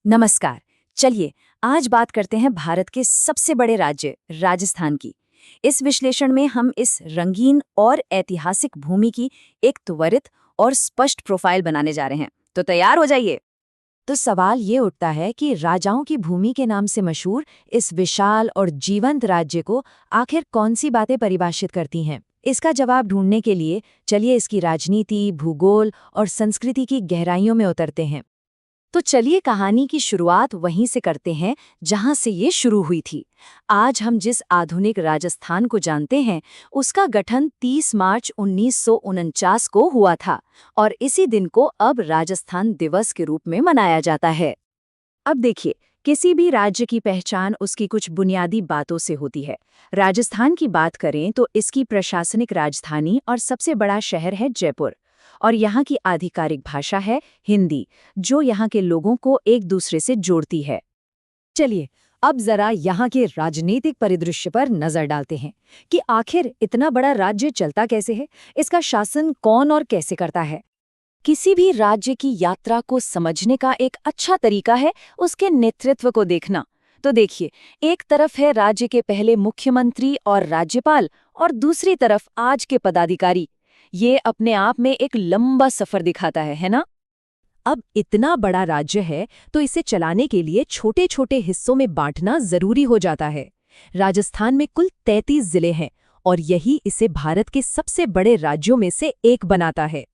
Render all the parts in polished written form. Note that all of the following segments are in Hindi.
नमस्कार। चलिए आज बात करते हैं भारत के सबसे बड़े राज्य राजस्थान की। इस विश्लेषण में हम इस रंगीन और ऐतिहासिक भूमि की एक त्वरित और स्पष्ट प्रोफाइल बनाने जा रहे हैं, तो तैयार हो जाइए। तो सवाल ये उठता है कि राजाओं की भूमि के नाम से मशहूर इस विशाल और जीवंत राज्य को आखिर कौन सी बातें परिभाषित करती हैं। इसका जवाब ढूंढने के लिए चलिए इसकी राजनीति, भूगोल और संस्कृति की गहराइयों में उतरते हैं। तो चलिए कहानी की शुरुआत वहीं से करते हैं जहां से ये शुरू हुई थी। आज हम जिस आधुनिक राजस्थान को जानते हैं, उसका गठन 30 मार्च 1949 को हुआ था और इसी दिन को अब राजस्थान दिवस के रूप में मनाया जाता है। अब देखिए, किसी भी राज्य की पहचान उसकी कुछ बुनियादी बातों से होती है। राजस्थान की बात करें तो इसकी प्रशासनिक राजधानी और सबसे बड़ा शहर है जयपुर, और यहाँ की आधिकारिक भाषा है हिंदी, जो यहाँ के लोगों को एक दूसरे से जोड़ती है। चलिए अब जरा यहाँ के राजनीतिक परिदृश्य पर नजर डालते हैं कि आखिर इतना बड़ा राज्य चलता कैसे है, इसका शासन कौन और कैसे करता है। किसी भी राज्य की यात्रा को समझने का एक अच्छा तरीका है उसके नेतृत्व को देखना। तो देखिए, एक तरफ है राज्य के पहले मुख्यमंत्री और राज्यपाल और दूसरी तरफ आज के पदाधिकारी। ये अपने आप में एक लंबा सफर दिखाता है ना? अब इतना बड़ा राज्य है तो इसे चलाने के लिए छोटे छोटे हिस्सों में बांटना जरूरी हो जाता है। राजस्थान में कुल 33 जिले हैं और यही इसे भारत के सबसे बड़े राज्यों में से एक बनाता है।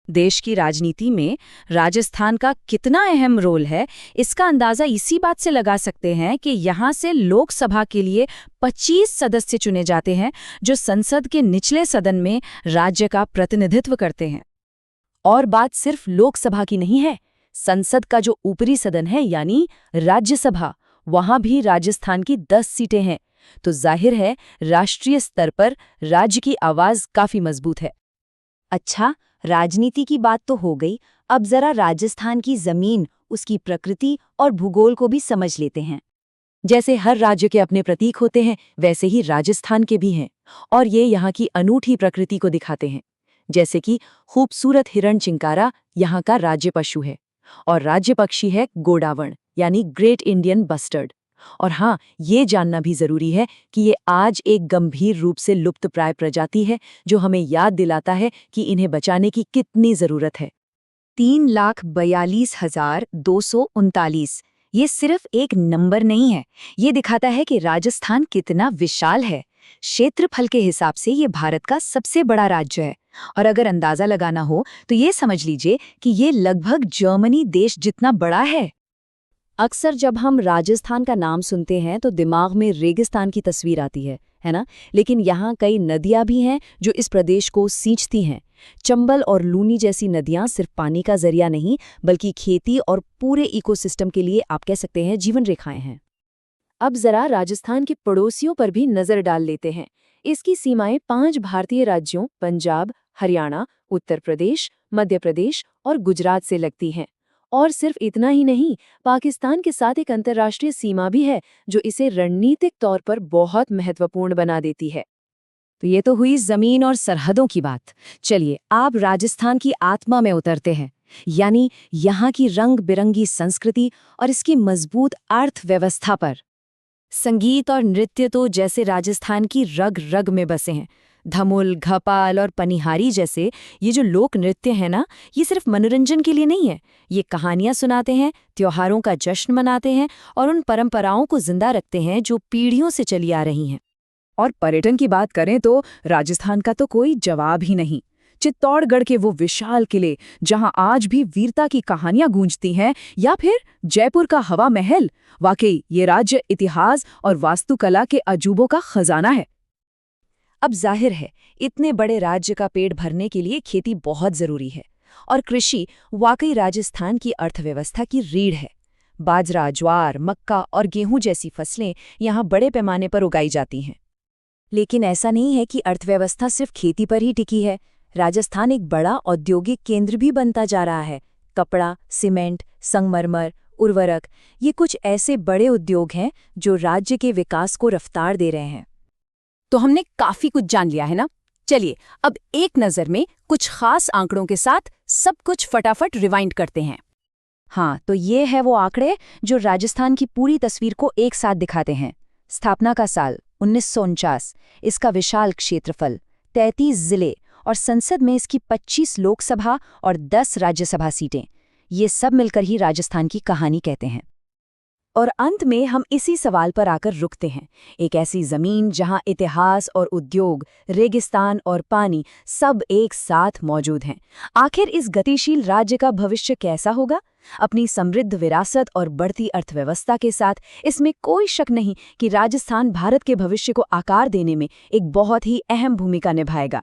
देश की राजनीति में राजस्थान का कितना अहम रोल है, इसका अंदाजा इसी बात से लगा सकते हैं कि यहाँ से लोकसभा के लिए 25 सदस्य चुने जाते हैं, जो संसद के निचले सदन में राज्य का प्रतिनिधित्व करते हैं। और बात सिर्फ लोकसभा की नहीं है, संसद का जो ऊपरी सदन है यानी राज्यसभा, वहाँ भी राजस्थान की 10 सीटें हैं। तो जाहिर है राष्ट्रीय स्तर पर राज्य की आवाज काफी मजबूत है। अच्छा, राजनीति की बात तो हो गई, अब जरा राजस्थान की जमीन, उसकी प्रकृति और भूगोल को भी समझ लेते हैं। जैसे हर राज्य के अपने प्रतीक होते हैं, वैसे ही राजस्थान के भी हैं, और ये यहाँ की अनूठी प्रकृति को दिखाते हैं। जैसे कि खूबसूरत हिरण चिंकारा यहाँ का राज्य पशु है, और राज्य पक्षी है गोडावण यानी ग्रेट इंडियन बस्टर्ड। और हाँ, ये जानना भी जरूरी है कि ये आज एक गंभीर रूप से लुप्तप्राय प्रजाति है, जो हमें याद दिलाता है कि इन्हें बचाने की कितनी जरूरत है। 3,42,239 ये सिर्फ एक नंबर नहीं है, ये दिखाता है कि राजस्थान कितना विशाल है। क्षेत्रफल के हिसाब से ये भारत का सबसे बड़ा राज्य है, और अगर अंदाजा लगाना हो तो ये समझ लीजिए कि ये लगभग जर्मनी देश जितना बड़ा है। अक्सर जब हम राजस्थान का नाम सुनते हैं तो दिमाग में रेगिस्तान की तस्वीर आती है ना? लेकिन यहाँ कई नदियाँ भी हैं जो इस प्रदेश को सींचती हैं। चंबल और लूनी जैसी नदियाँ सिर्फ पानी का जरिया नहीं, बल्कि खेती और पूरे इकोसिस्टम के लिए आप कह सकते हैं जीवन रेखाएं हैं। अब जरा राजस्थान के पड़ोसियों पर भी नजर डाल लेते हैं। इसकी सीमाएं 5 भारतीय राज्यों पंजाब, हरियाणा, उत्तर प्रदेश, मध्य प्रदेश और गुजरात से लगती हैं। और सिर्फ इतना ही नहीं, पाकिस्तान के साथ एक अंतर्राष्ट्रीय सीमा भी है, जो इसे रणनीतिक तौर पर बहुत महत्वपूर्ण बना देती है। तो ये तो हुई जमीन और सरहदों की बात। चलिए आप राजस्थान की आत्मा में उतरते हैं, यानी यहाँ की रंग बिरंगी संस्कृति और इसकी मजबूत अर्थव्यवस्था पर। संगीत और नृत्य तो जैसे राजस्थान की रग रग में बसे हैं। धमुल, घपाल और पनिहारी जैसे ये जो लोक नृत्य है ना, ये सिर्फ मनोरंजन के लिए नहीं है। ये कहानियां सुनाते हैं, त्योहारों का जश्न मनाते हैं और उन परंपराओं को जिंदा रखते हैं जो पीढ़ियों से चली आ रही हैं। और पर्यटन की बात करें तो राजस्थान का तो कोई जवाब ही नहीं। चित्तौड़गढ़ के वो विशाल किले जहां आज भी वीरता की कहानियां गूंजती हैं, या फिर जयपुर का हवा महल, वाकई ये राज्य इतिहास और वास्तुकला के अजूबों का खजाना है। अब जाहिर है इतने बड़े राज्य का पेट भरने के लिए खेती बहुत जरूरी है, और कृषि वाकई राजस्थान की अर्थव्यवस्था की रीढ़ है। बाजरा, ज्वार, मक्का और गेहूं जैसी फसलें यहाँ बड़े पैमाने पर उगाई जाती हैं। लेकिन ऐसा नहीं है कि अर्थव्यवस्था सिर्फ खेती पर ही टिकी है। राजस्थान एक बड़ा औद्योगिक केंद्र भी बनता जा रहा है। कपड़ा, सीमेंट, संगमरमर, उर्वरक, ये कुछ ऐसे बड़े उद्योग हैं जो राज्य के विकास को रफ्तार दे रहे हैं। तो हमने काफी कुछ जान लिया है ना? चलिए अब एक नज़र में कुछ खास आंकड़ों के साथ सब कुछ फटाफट रिवाइंड करते हैं। हाँ, तो ये है वो आंकड़े जो राजस्थान की पूरी तस्वीर को एक साथ दिखाते हैं। स्थापना का साल 1949, इसका विशाल क्षेत्रफल 33 जिले और संसद में इसकी 25 लोकसभा और 10 राज्यसभा सीटें, ये सब मिलकर ही राजस्थान की कहानी कहते हैं। और अंत में हम इसी सवाल पर आकर रुकते हैं, एक ऐसी जमीन जहां इतिहास और उद्योग, रेगिस्तान और पानी सब एक साथ मौजूद हैं। आखिर इस गतिशील राज्य का भविष्य कैसा होगा? अपनी समृद्ध विरासत और बढ़ती अर्थव्यवस्था के साथ इसमें कोई शक नहीं कि राजस्थान भारत के भविष्य को आकार देने में एक बहुत ही अहम भूमिका निभाएगा।